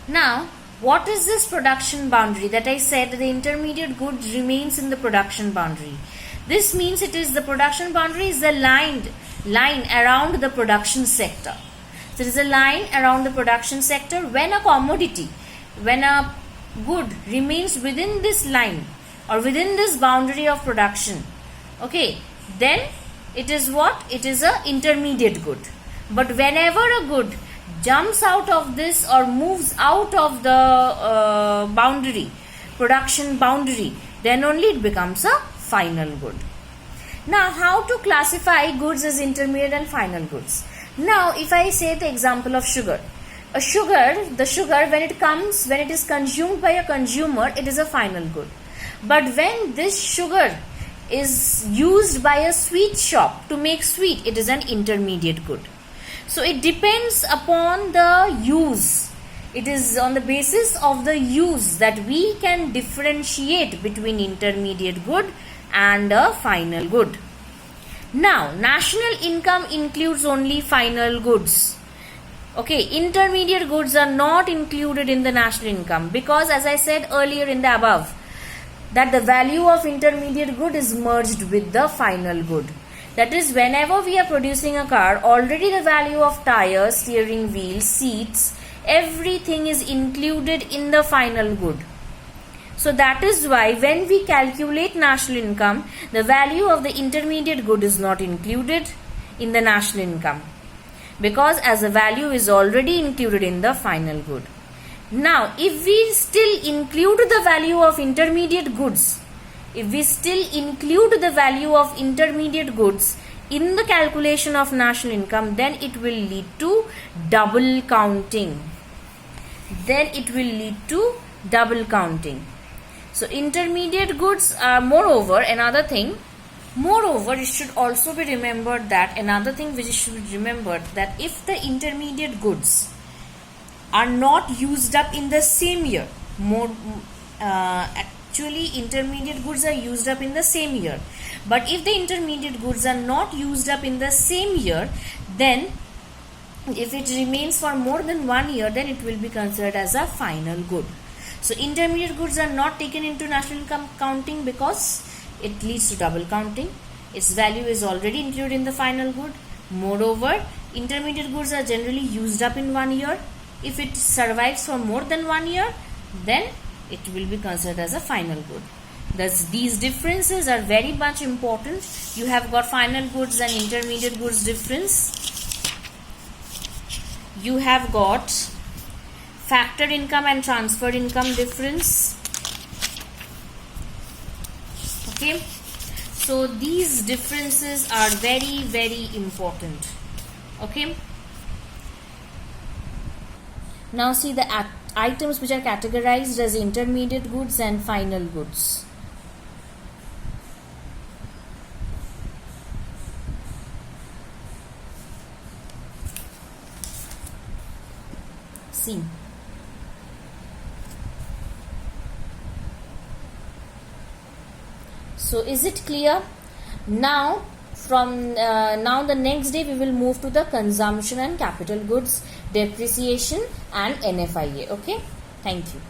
Now, what is this production boundary that I said the intermediate good remains in the production boundary? This means it is the production boundary is the line around the production sector. So there is a line around the production sector. When a commodity, when a good remains within this line or within this boundary of production, okay, then it is what? It is a intermediate good. But whenever a good jumps out of this or moves out of the production boundary, then only it becomes a final good. Now, how to classify goods as intermediate and final goods? Now, if I say the example of sugar, the sugar when it is consumed by a consumer, it is a final good. But when this sugar is used by a sweet shop to make sweet, it is an intermediate good. So it depends upon the use. It is on the basis of the use that we can differentiate between intermediate good and a final good. Now, national income includes only final goods. Okay, intermediate goods are not included in the national income because, as I said earlier in the above, that the value of intermediate good is merged with the final good. That is, whenever we are producing a car, already the value of tires, steering wheel, seats, everything is included in the final good. So that is why when we calculate national income, the value of the intermediate good is not included in the national income, because as the value is already included in the final good. Now, if we still include the value of intermediate goods, in the calculation of national income, then it will lead to double counting. So intermediate goods are moreover, it should also be remembered that if the intermediate goods are not used up in the same year, actually intermediate goods are used up in the same year, but if the intermediate goods are not used up in the same year, then if it remains for more than 1 year, then it will be considered as a final good. So intermediate goods are not taken into national income counting because it leads to double counting. Its value is already included in the final good. Moreover, intermediate goods are generally used up in 1 year. If it survives for more than 1 year, then it will be considered as a final good. Thus, these differences are very much important. You have got final goods and intermediate goods difference. You have got factored income and transferred income difference. Okay, so these differences are very, very important. Okay, now see the items which are categorized as intermediate goods and final goods. See, so is it clear? Now from the next day we will move to the consumption and capital goods, depreciation and NFIA. Okay, thank you.